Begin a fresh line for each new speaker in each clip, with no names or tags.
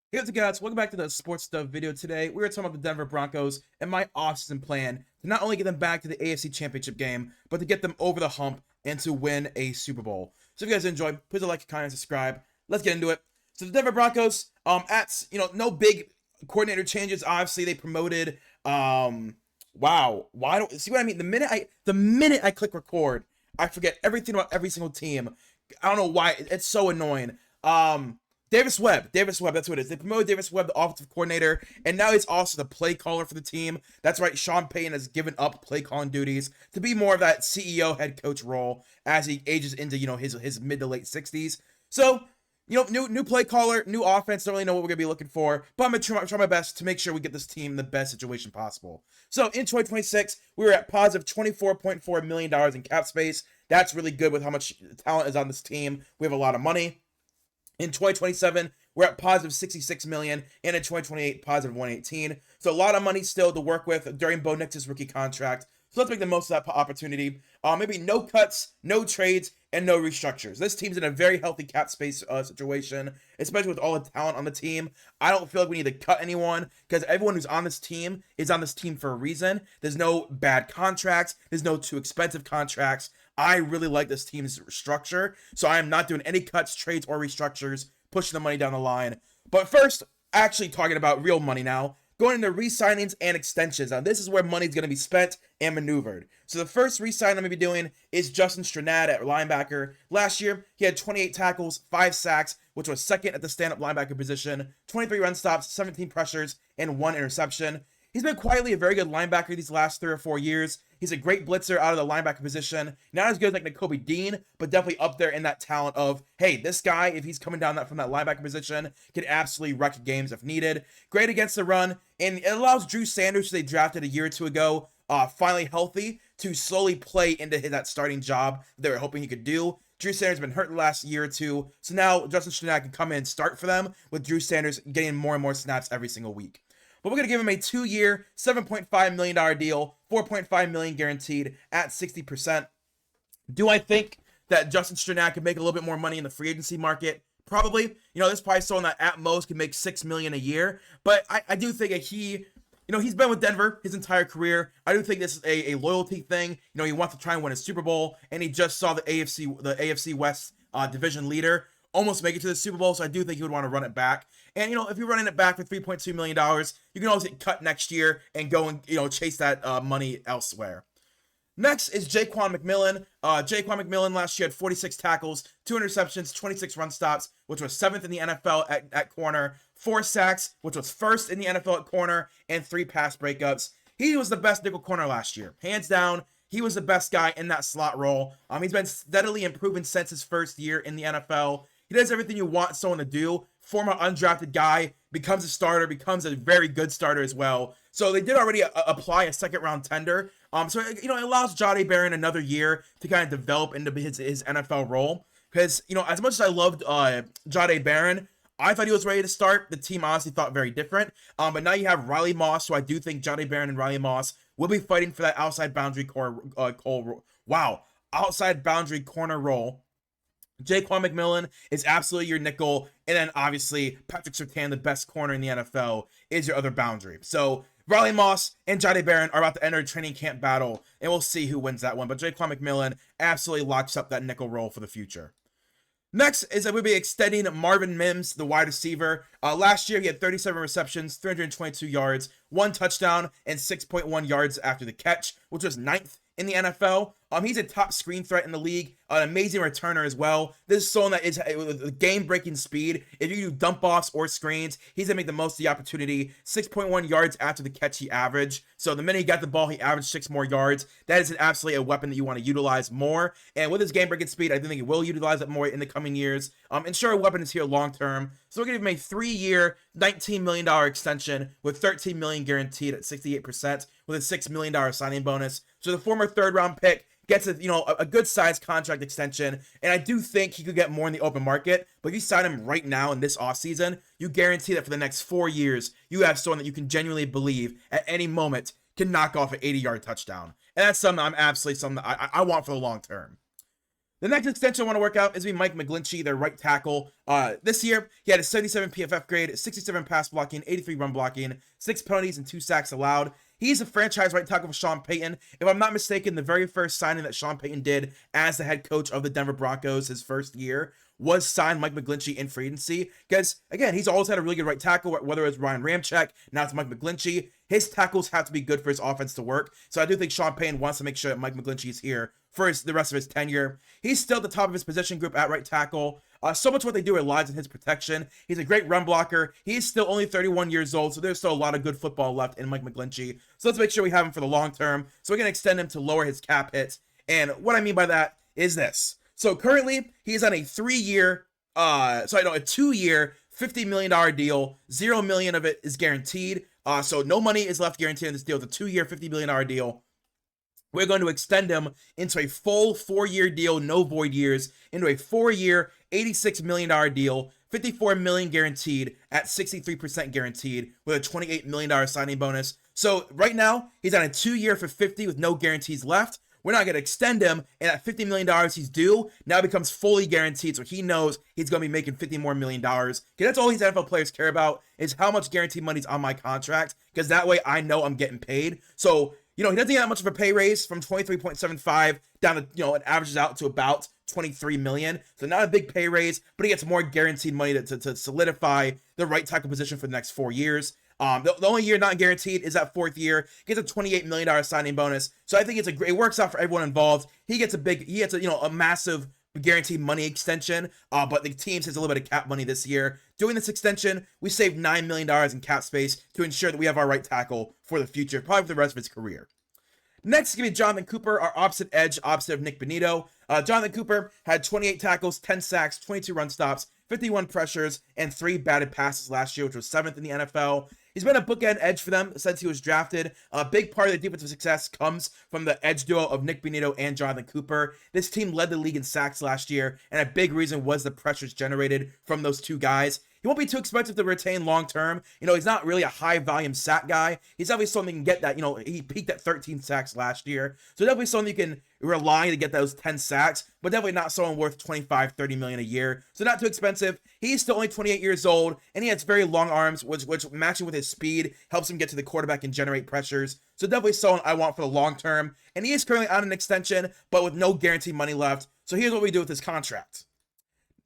Hey, what's up, guys? Welcome back to the Sports Stuff video. Today, we're talking about the Denver Broncos and my offseason plan to not only get them back to the AFC Championship game, but to get them over the hump and to win a Super Bowl. So if you guys enjoyed, please like, comment, and subscribe. Let's get into it. So the Denver Broncos, no big coordinator changes. Obviously, they promoted. Wow, why don't see what I mean? The minute I click record, I forget everything about every single team. I don't know why. It's so annoying. Davis Webb, that's what it is. They promoted Davis Webb, the offensive coordinator, and now he's also the play caller for the team. That's right, Sean Payton has given up play calling duties to be more of that CEO head coach role as he ages into, his mid to late 60s. So, new play caller, new offense, don't really know what we're going to be looking for, but I'm going to try my best to make sure we get this team in the best situation possible. So, in 2026, we were at positive $24.4 million in cap space. That's really good with how much talent is on this team. We have a lot of money. In 2027, we're at positive 66 million, and in 2028, positive 118. So a lot of money still to work with during Bo Nix's rookie contract. So let's make the most of that opportunity. Maybe no cuts, no trades, and no restructures. This team's in a very healthy cap space situation, especially with all the talent on the team. I don't feel like we need to cut anyone because everyone who's on this team is on this team for a reason. There's no bad contracts. There's no too expensive contracts. I really like this team's structure, so I am not doing any cuts, trades, or restructures, pushing the money down the line. But first, actually talking about real money now, going into re-signings and extensions. Now, this is where money's going to be spent and maneuvered. So the first re-sign I'm going to be doing is Justin Strnad at linebacker. Last year, he had 28 tackles, 5 sacks, which was second at the stand-up linebacker position, 23 run stops, 17 pressures, and 1 interception. He's been quietly a very good linebacker these last 3 or 4 years. He's a great blitzer out of the linebacker position. Not as good as like Nakobe Dean, but definitely up there in that talent of, hey, this guy, if he's coming down from that linebacker position, can absolutely wreck games if needed. Great against the run, and it allows Drew Sanders, who they drafted a year or two ago, finally healthy, to slowly play into that starting job they were hoping he could do. Drew Sanders has been hurt the last year or two, so now Justin Strnad can come in and start for them, with Drew Sanders getting more and more snaps every single week. But we're going to give him a 2-year, $7.5 million deal, $4.5 million guaranteed at 60%. Do I think that Justin Strnad could make a little bit more money in the free agency market? Probably. This probably someone that at most can make $6 million a year. But I do think that he's been with Denver his entire career. I do think this is a loyalty thing. He wants to try and win a Super Bowl, and he just saw the AFC West division leader almost make it to the Super Bowl, so I do think he would want to run it back. And, if you're running it back for $3.2 million, you can always get cut next year and go and, chase that money elsewhere. Next is Jaquan McMillan. Jaquan McMillan last year had 46 tackles, 2 interceptions, 26 run stops, which was 7th in the NFL at corner, 4 sacks, which was 1st in the NFL at corner, and 3 pass breakups. He was the best nickel corner last year. Hands down, he was the best guy in that slot role. He's been steadily improving since his first year in the NFL. He does everything you want someone to do. Former undrafted guy, becomes a starter, becomes a very good starter as well. So they did already apply a second-round tender. So it allows Jahdae Barron another year to kind of develop into his NFL role. Because, as much as I loved Jahdae Barron, I thought he was ready to start. The team honestly thought very different. But now you have Riley Moss, so I do think Jahdae Barron and Riley Moss will be fighting for that outside boundary outside boundary corner role. Jaquan McMillan is absolutely your nickel, and then obviously Patrick Surtain, the best corner in the NFL, is your other boundary. So Riley Moss and Jahdae Barron are about to enter a training camp battle, and we'll see who wins that one. But Jaquan McMillan absolutely locks up that nickel role for the future. Next is that we'll be extending Marvin Mims, the wide receiver. Last year, he had 37 receptions, 322 yards, 1 touchdown, and 6.1 yards after the catch, which was 9th in the NFL. He's a top screen threat in the league, an amazing returner as well. This is someone that is with game-breaking speed. If you do dump-offs or screens, he's going to make the most of the opportunity. 6.1 yards after the catch he averaged. So the minute he got the ball, he averaged 6 more yards. That is absolutely a weapon that you want to utilize more. And with his game-breaking speed, I do think he will utilize it more in the coming years. And sure, a weapon is here long-term. So we're going to give him a 3-year, $19 million extension with $13 million guaranteed at 68% with a $6 million signing bonus. So the former 3rd-round pick gets a good sized contract extension, and I do think he could get more in the open market. But if you sign him right now in this offseason, you guarantee that for the next 4 years, you have someone that you can genuinely believe at any moment can knock off an 80-yard touchdown. And that's something that I want for the long term. The next extension I want to work out is Mike McGlinchey, their right tackle. This year, he had a 77 PFF grade, 67 pass blocking, 83 run blocking, 6 penalties, and 2 sacks allowed. He's a franchise right tackle for Sean Payton. If I'm not mistaken, the very first signing that Sean Payton did as the head coach of the Denver Broncos his first year was sign Mike McGlinchey in free agency. Because, again, he's always had a really good right tackle, whether it's Ryan Ramczyk, now it's Mike McGlinchey. His tackles have to be good for his offense to work. So I do think Sean Payton wants to make sure that Mike McGlinchey is here for the rest of his tenure. He's still at the top of his position group at right tackle. So much what they do relies on his protection. He's a great run blocker. He's still only 31 years old, so there's still a lot of good football left in Mike McGlinchey. So let's make sure we have him for the long term. So we're going to extend him to lower his cap hit. And what I mean by that is this. So currently, he's on a 2-year, $50 million deal. $0 million of it is guaranteed. So no money is left guaranteed in this deal. It's a 2-year, $50 million deal. We're going to extend him into a full 4-year deal, no void years, into a 4-year, $86 million deal, $54 million guaranteed at 63% guaranteed with a $28 million signing bonus. So right now, he's on a 2-year for $50 with no guarantees left. We're not going to extend him, and at $50 million he's due, now becomes fully guaranteed, so he knows he's going to be making $50 more million. Because that's all these NFL players care about, is how much guaranteed money's on my contract, because that way I know I'm getting paid. So, he doesn't get that much of a pay raise from 23.75 down to, it averages out to about 23 million. So not a big pay raise, but he gets more guaranteed money to solidify the right tackle position for the next 4 years. The only year not guaranteed is that 4th year. He gets a $28 million signing bonus. So I think it works out for everyone involved. He gets a massive guaranteed money extension, but the team has a little bit of cap money this year. Doing this extension, we saved $9 million in cap space to ensure that we have our right tackle for the future, probably for the rest of his career. Next is going to be Jonathan Cooper, our opposite edge, opposite of Nick Bonito. Jonathan Cooper had 28 tackles, 10 sacks, 22 run stops, 51 pressures, and 3 batted passes last year, which was 7th in the NFL. He's been a bookend edge for them since he was drafted. A big part of the defensive success comes from the edge duo of Nick Bonito and Jonathan Cooper. This team led the league in sacks last year, and a big reason was the pressures generated from those two guys. He won't be too expensive to retain long-term. He's not really a high-volume sack guy. He's definitely someone that can get that, he peaked at 13 sacks last year. So definitely someone you can rely to get those 10 sacks, but definitely not someone worth $25-30 million a year. So not too expensive. He's still only 28 years old, and he has very long arms, which matching with his speed helps him get to the quarterback and generate pressures. So definitely someone I want for the long term. And he is currently on an extension, but with no guaranteed money left. So here's what we do with his contract.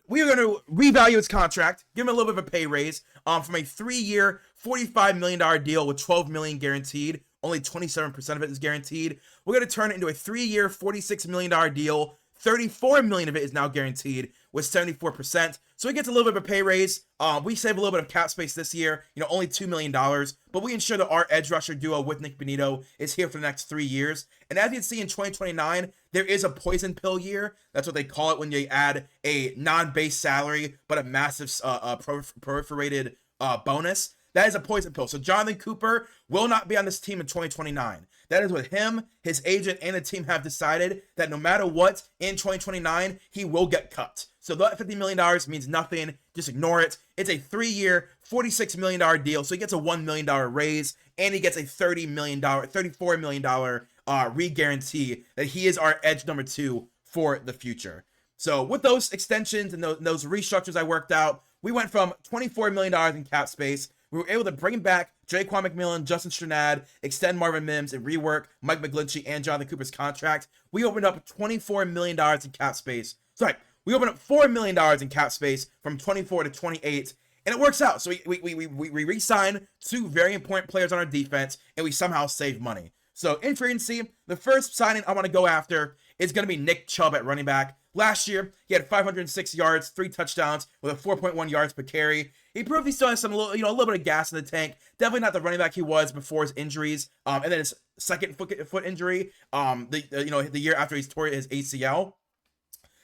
We are going to revalue his contract, give him a little bit of a pay raise from a 3-year, $45 million deal with $12 million guaranteed. Only 27% of it is guaranteed. We're going to turn it into a 3-year, $46 million deal. $34 million of it is now guaranteed with 74%. So he gets a little bit of a pay raise. We save a little bit of cap space this year, only $2 million. But we ensure that our edge rusher duo with Nick Bonito is here for the next 3 years. And as you can see in 2029, there is a poison pill year. That's what they call it when you add a non-base salary, but a massive proliferated bonus. That is a poison pill. So Jonathan Cooper will not be on this team in 2029. That is what him, his agent, and the team have decided, that no matter what, in 2029, he will get cut. So that $50 million means nothing. Just ignore it. It's a 3-year, $46 million deal. So he gets a $1 million raise, and he gets a $34 million re-guarantee that he is our edge number 2 for the future. So with those extensions and those restructures I worked out, we went from $24 million in cap space. We were able to bring back Jaquan McMillan, Justin Strnad, extend Marvin Mims, and rework Mike McGlinchey and Jonathan Cooper's contract. We opened up $24 million in cap space. Sorry, we opened up $4 million in cap space from 24 to 28, and it works out. So we re-sign 2 very important players on our defense, and we somehow save money. So in free agency, the first signing I want to go after is going to be Nick Chubb at running back. Last year, he had 506 yards, 3 touchdowns with a 4.1 yards per carry. He proved he still has some, a little bit of gas in the tank. Definitely not the running back he was before his injuries. And then his second foot injury, the year after he tore his ACL.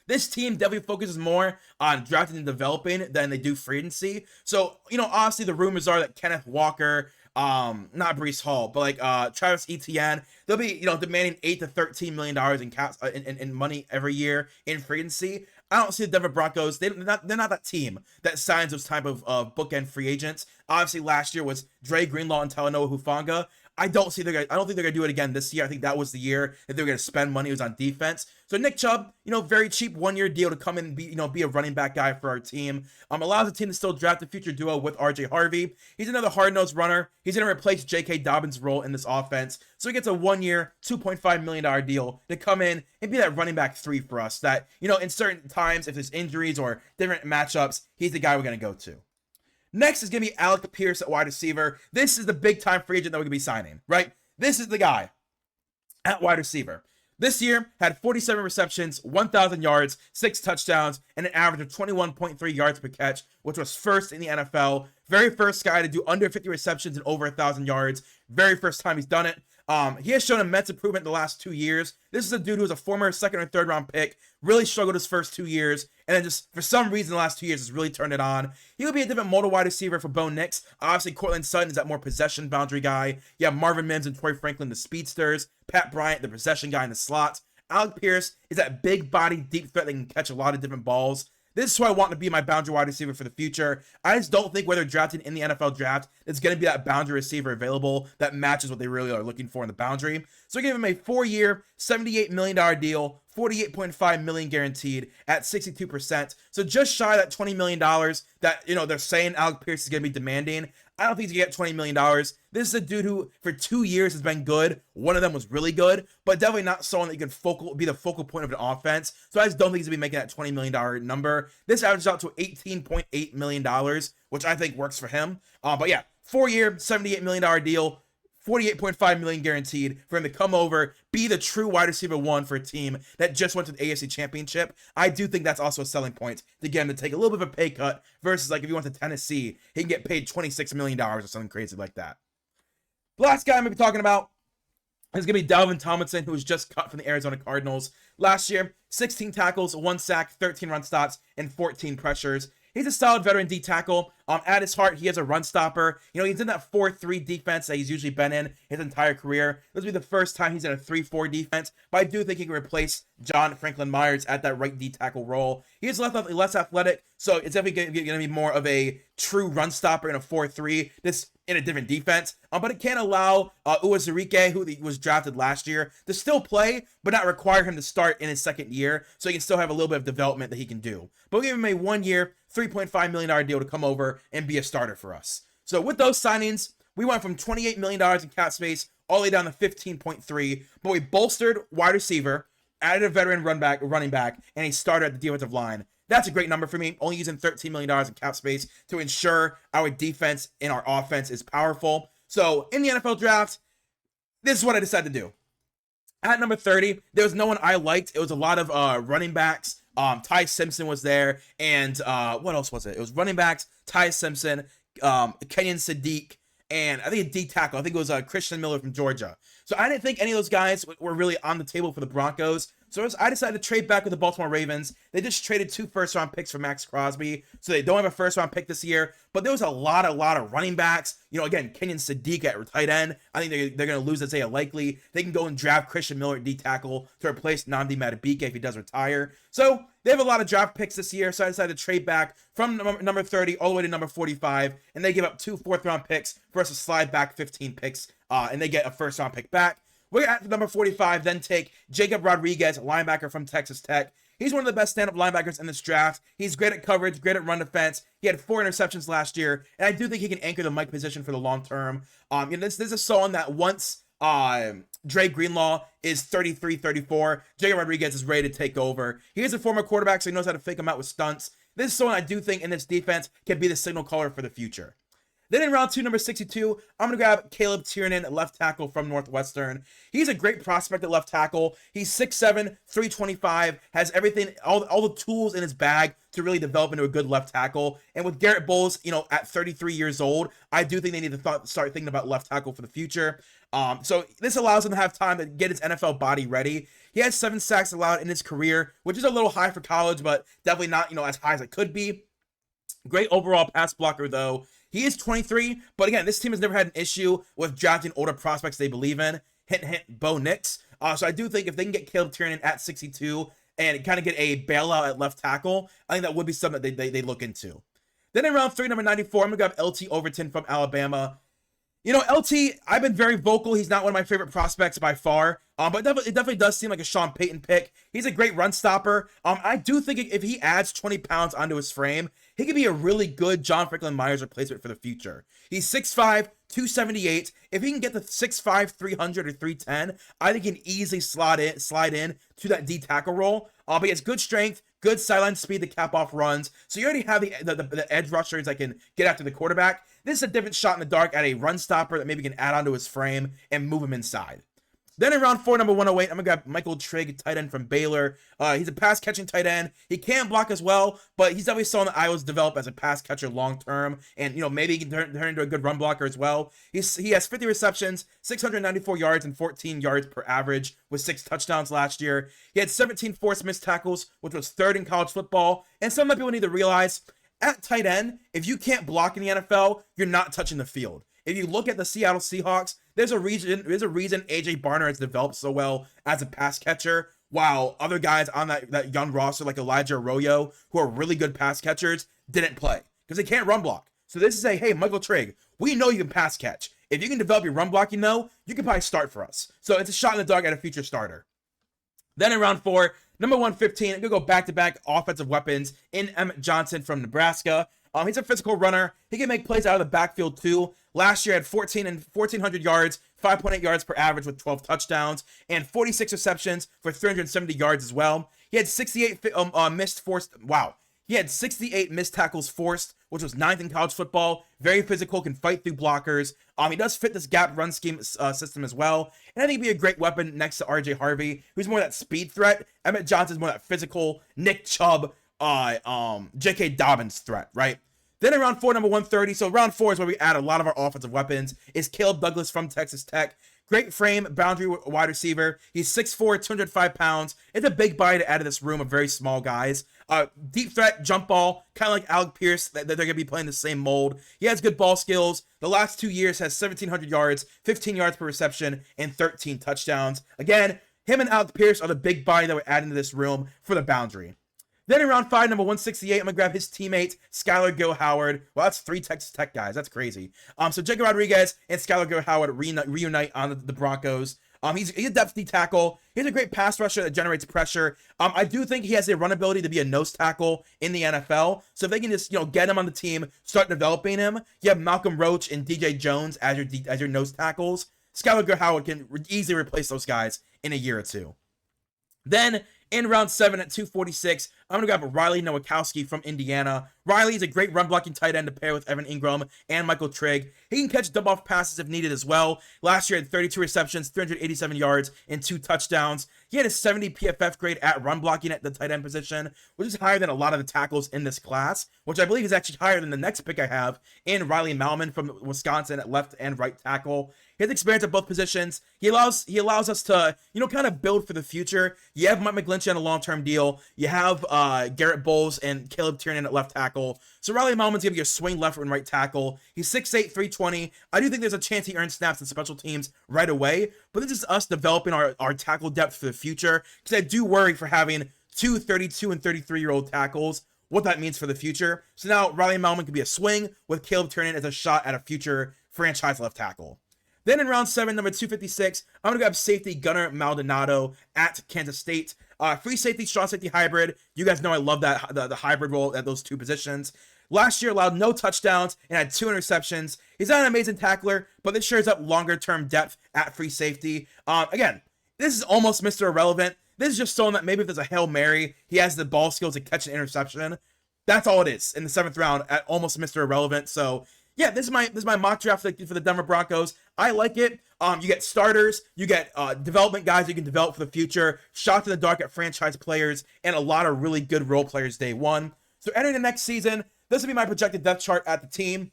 This team definitely focuses more on drafting and developing than they do free agency. So, honestly, the rumors are that Kenneth Walker, not Breece Hall, but like Travis Etienne, they'll be demanding $8 to $13 million in caps in money every year in free agency. I don't see the Denver Broncos. They're not that team that signs those type of bookend free agents. Obviously, last year was Dre Greenlaw and Talanoa Hufanga. I don't think they're gonna do it again this year. I think that was the year that they were gonna spend money. It was on defense. So Nick Chubb, very cheap 1-year deal to come in and be a running back guy for our team. Allows the team to still draft a future duo with RJ Harvey. He's another hard-nosed runner. He's gonna replace J.K. Dobbins' role in this offense. So he gets a 1-year, $2.5 million deal to come in and be that running back 3 for us. That, in certain times, if there's injuries or different matchups, he's the guy we're gonna go to. Next is going to be Alec Pierce at wide receiver. This is the big-time free agent that we're going to be signing, right? This is the guy at wide receiver. This year, had 47 receptions, 1,000 yards, 6 touchdowns, and an average of 21.3 yards per catch, which was first in the NFL. Very first guy to do under 50 receptions and over 1,000 yards. Very first time he's done it. He has shown immense improvement in the last 2 years. This is a dude who was a former 2nd or 3rd round pick, really struggled his first 2 years, and then just for some reason the last 2 years has really turned it on. He will be a different modal wide receiver for Bo Nix. Obviously, Cortland Sutton is that more possession boundary guy. You have Marvin Mims and Troy Franklin, the speedsters. Pat Bryant, the possession guy in the slot. Alec Pierce is that big body, deep threat that can catch a lot of different balls. This is who I want to be my boundary wide receiver for the future. I just don't think where they're drafting in the NFL draft, it's going to be that boundary receiver available that matches what they really are looking for in the boundary. So I give him a 4-year, $78 million deal, $48.5 million guaranteed at 62%. So just shy of that $20 million that, they're saying Alec Pierce is going to be demanding. I don't think he's going to get $20 million. This is a dude who, for 2 years, has been good. One of them was really good, but definitely not someone that you can be the focal point of an offense. So I just don't think he's going to be making that $20 million number. This averages out to $18.8 million, which I think works for him. But yeah, 4-year, $78 million deal. $48.5 million guaranteed for him to come over, be the true wide receiver 1 for a team that just went to the AFC Championship. I do think that's also a selling point to get him to take a little bit of a pay cut versus like if he went to Tennessee, he can get paid $26 million or something crazy like that. The last guy I'm going to be talking about is going to be Dalvin Tomlinson, who was just cut from the Arizona Cardinals. Last year, 16 tackles, 1 sack, 13 run stops, and 14 pressures. He's a solid veteran D tackle. At his heart, he has a run stopper. He's in that 4-3 defense that he's usually been in his entire career. This will be the first time he's in a 3-4 defense, but I do think he can replace John Franklin Myers at that right D tackle role. He is less athletic, so it's definitely going to be more of a true run stopper in a 4-3. This in a different defense, but it can allow Uwazurike, who was drafted last year, to still play, but not require him to start in his 2nd year, so he can still have a little bit of development that he can do. But we'll give him a 1-year, $3.5 million deal to come over and be a starter for us. So with those signings, we went from $28 million in cap space all the way down to 15.3, but we bolstered wide receiver, added a veteran running back, and a starter at the defensive line. That's a great number for me, only using $13 million in cap space to ensure our defense and our offense is powerful. So in the NFL draft, this is what I decided to do. At number 30, there was no one I liked. It was a lot of running backs. Ty Simpson was there, and what else was it? It was running backs, Ty Simpson, Kenyon Sadiq, and I think a D tackle. I think it was Christian Miller from Georgia. So I didn't think any of those guys were really on the table for the Broncos. So I decided to trade back with the Baltimore Ravens. They just traded 2 first-round picks for Max Crosby, so they don't have a first-round pick this year. But there was a lot of running backs. Again, Kenyon Sadiq at tight end. I think they're going to lose Isaiah Likely. They can go and draft Christian Miller at D tackle to replace Nnamdi Madubuike if he does retire. So they have a lot of draft picks this year, so I decided to trade back from number 30 all the way to number 45, and they give up 2 4th-round picks for us to slide back 15 picks, and they get a first-round pick back. We're at number 45, then take Jacob Rodriguez, linebacker from Texas Tech. He's one of the best stand-up linebackers in this draft. He's great at coverage, great at run defense. He had 4 interceptions last year, and I do think he can anchor the Mike position for the long term. This is someone that once Dre Greenlaw is 33, 34, Jacob Rodriguez is ready to take over. He is a former quarterback, so he knows how to fake him out with stunts. This is someone I do think in this defense can be the signal caller for the future. Then in round 2, number 62, I'm going to grab Caleb Tiernan, left tackle from Northwestern. He's a great prospect at left tackle. He's 6'7", 325, has everything, all the tools in his bag to really develop into a good left tackle. And with Garrett Bowles, at 33 years old, I do think they need to start thinking about left tackle for the future. So this allows him to have time to get his NFL body ready. He has 7 sacks allowed in his career, which is a little high for college, but definitely not, as high as it could be. Great overall pass blocker, though. He is 23, but again, this team has never had an issue with drafting older prospects they believe in. Hint, hint, Bo Nix. So I do think if they can get Caleb Tiernan at 62 and kind of get a bailout at left tackle, I think that would be something that they look into. Then in round 3, number 94, I'm going to grab LT Overton from Alabama. LT, I've been very vocal. He's not one of my favorite prospects by far. But it definitely does seem like a Sean Payton pick. He's a great run stopper. I do think if he adds 20 pounds onto his frame, he could be a really good John Franklin Myers replacement for the future. He's 6'5", 278. If he can get the 6'5", 300 or 310, I think he can easily slide in to that D tackle role. But he has good strength, good sideline speed to cap off runs. So you already have the edge rushers that can get after the quarterback. This is a different shot in the dark at a run stopper that maybe can add onto his frame and move him inside. Then in round 4, number 108, I'm going to grab Michael Trigg, tight end from Baylor. He's a pass-catching tight end. He can block as well, but he's definitely someone that I was develop as a pass catcher long-term. And, maybe he can turn into a good run blocker as well. He has 50 receptions, 694 yards, and 14 yards per average with 6 touchdowns last year. He had 17 forced missed tackles, which was 3rd in college football. And some people need to realize, at tight end, if you can't block in the NFL, you're not touching the field. If you look at the Seattle Seahawks, there's a reason AJ Barner has developed so well as a pass catcher, while other guys on that young roster like Elijah Arroyo, who are really good pass catchers, didn't play because they can't run block. So this is hey, Michael Trigg, we know you can pass catch. If you can develop your run blocking, you can probably start for us. So it's a shot in the dark at a future starter. Then in round 4, number 115, I'm going to go back-to-back offensive weapons in Emmett Johnson from Nebraska. He's a physical runner. He can make plays out of the backfield too. Last year, had 1,400 yards, 5.8 yards per average with 12 touchdowns, and 46 receptions for 370 yards as well. He had 68 He had 68 missed tackles forced, which was 9th in college football. Very physical, can fight through blockers. He does fit this gap run scheme system as well. And I think he'd be a great weapon next to RJ Harvey, who's more that speed threat. Emmett Johnson's more that physical, Nick Chubb, J.K. Dobbins threat, right? Then in round 4, number 130, so round 4 is where we add a lot of our offensive weapons, is Caleb Douglas from Texas Tech. Great frame, boundary wide receiver. He's 6'4", 205 pounds. It's a big body to add to this room of very small guys. Deep threat, jump ball, kind of like Alec Pierce, that they're going to be playing the same mold. He has good ball skills. The last 2 years has 1,700 yards, 15 yards per reception, and 13 touchdowns. Again, him and Alec Pierce are the big body that we're adding to this room for the boundary. Then in round 5, number 168, I'm going to grab his teammate, Skylar Gill-Howard. Well, that's 3 Texas Tech guys. That's crazy. So Jacob Rodriguez and Skylar Gill-Howard reunite on the Broncos. He's a depth tackle. He's a great pass rusher that generates pressure. I do think he has a run ability to be a nose tackle in the NFL. So if they can just, get him on the team, start developing him, you have Malcolm Roach and DJ Jones as your nose tackles. Skylar Gill-Howard can easily replace those guys in a year or two. Then in round 7 at 246, I'm going to grab Riley Nowakowski from Indiana. Riley is a great run-blocking tight end to pair with Evan Ingram and Michael Trigg. He can catch dump-off passes if needed as well. Last year, had 32 receptions, 387 yards, and 2 touchdowns. He had a 70 PFF grade at run-blocking at the tight end position, which is higher than a lot of the tackles in this class, which I believe is actually higher than the next pick I have in Riley Malman from Wisconsin at left and right tackle. He has experience at both positions. He allows us to, kind of build for the future. You have Mike McGlinchey on a long-term deal. You have Garrett Bowles and Caleb Tiernan at left tackle. So Riley Malman's going to be a swing left and right tackle. He's 6'8", 320. I do think there's a chance he earns snaps in special teams right away, but this is us developing our tackle depth for the future, because I do worry for having 2 32 and 33-year-old tackles, what that means for the future. So now Riley Malman could be a swing with Caleb Tiernan as a shot at a future franchise left tackle. Then in round 7, number 256, I'm going to grab safety Gunnar Maldonado at Kansas State. Free safety, strong safety hybrid. You guys know I love that the hybrid role at those 2 positions. Last year allowed no touchdowns and had 2 interceptions. He's not an amazing tackler, but this shows up longer-term depth at free safety. Again, this is almost Mr. Irrelevant. This is just showing that maybe if there's a Hail Mary, he has the ball skills to catch an interception. That's all it is in the 7th round at almost Mr. Irrelevant. So yeah, this is my mock draft for the Denver Broncos. I like it. You get starters, you get development guys you can develop for the future, shots in the dark at franchise players, and a lot of really good role players day 1. So entering the next season, this will be my projected depth chart at the team.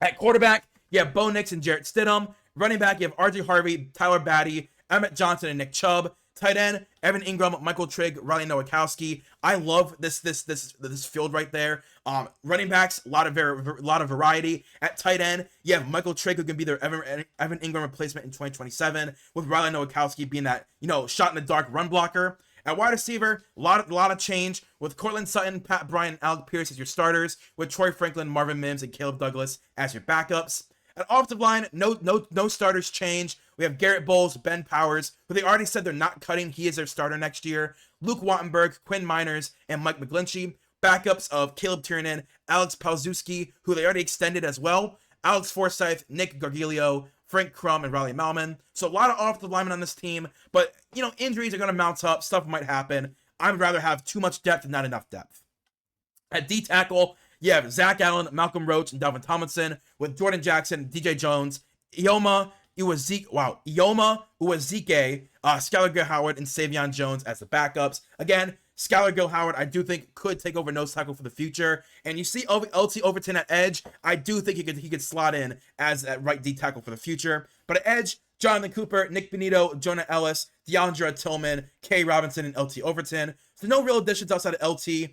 At quarterback, you have Bo Nix and Jarrett Stidham. Running back, you have RJ Harvey, Tyler Batty, Emmett Johnson, and Nick Chubb. Tight end, Evan Ingram, Michael Trigg, Riley Nowakowski. I love this field right there. Running backs, a lot of variety. At tight end, you have Michael Trigg, who can be their Evan Ingram replacement in 2027, with Riley Nowakowski being that shot in the dark run blocker. At wide receiver, a lot of change with Cortland Sutton, Pat Bryant, and Alec Pierce as your starters, with Troy Franklin, Marvin Mims, and Caleb Douglas as your backups. At offensive line, no starters change. We have Garrett Bowles, Ben Powers, who they already said they're not cutting. He is their starter next year. Luke Wattenberg, Quinn Miners, and Mike McGlinchey. Backups of Caleb Tiernan, Alex Palzewski, who they already extended as well. Alex Forsyth, Nick Gargilio, Frank Crum, and Riley Malman. So a lot of offensive linemen on this team, but, injuries are going to mount up. Stuff might happen. I would rather have too much depth than not enough depth. At D tackle, you have Zach Allen, Malcolm Roach, and Dalvin Tomlinson, with Jordan Jackson, DJ Jones, Ioma Uwazike, Skylar Gill-Howard, and Savion Jones as the backups. Again, Skylar Gill-Howard, I do think could take over nose tackle for the future. And you see LT Overton at edge. I do think he could slot in as that right D tackle for the future. But at edge, Jonathan Cooper, Nick Benito, Jonah Ellis, DeAndre Tillman, Kay Robinson, and LT Overton. So no real additions outside of LT.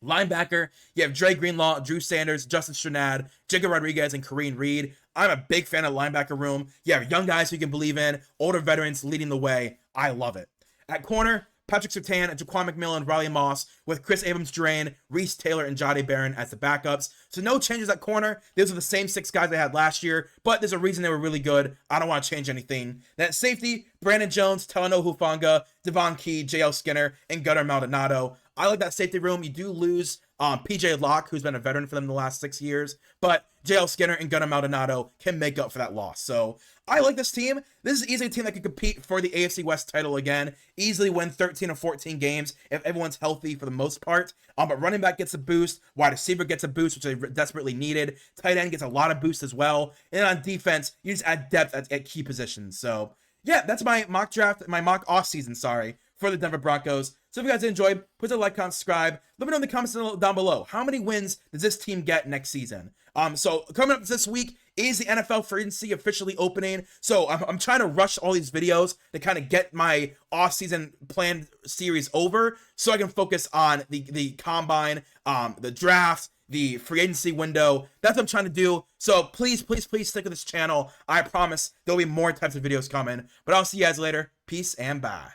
Linebacker, you have Dre Greenlaw, Drew Sanders, Justin Strnad, Jacob Rodriguez, and Kareem Reed. I'm a big fan of the linebacker room. You have young guys who you can believe in, older veterans leading the way. I love it. At corner, Patrick Surtain, Jaquan McMillan, Riley Moss, with Chris Abrams-Drain, Reese Taylor, and Jahdae Barron as the backups. So no changes at corner. Those are the same 6 guys they had last year, but there's a reason they were really good. I don't want to change anything. Then at safety, Brandon Jones, Talanoa Hufanga, Devon Key, JL Skinner, and Gunnar Maldonado. I like that safety room. You do lose PJ Locke, who's been a veteran for them the last 6 years, but JL Skinner and Gunnar Maldonado can make up for that loss. So I like this team. This is easily a team that could compete for the AFC West title again. Easily win 13 or 14 games if everyone's healthy for the most part. But running back gets a boost. Wide receiver gets a boost, which they desperately needed. Tight end gets a lot of boost as well. And on defense, you just add depth at key positions. So yeah, that's my mock offseason, for the Denver Broncos. So if you guys enjoyed, put a like, comment, subscribe. Let me know in the comments down below. How many wins does this team get next season? So coming up this week is the NFL free agency officially opening. So I'm trying to rush all these videos to kind of get my off-season planned series over so I can focus on the combine, the draft, the free agency window. That's what I'm trying to do. So please stick with this channel. I promise there'll be more types of videos coming. But I'll see you guys later. Peace and bye.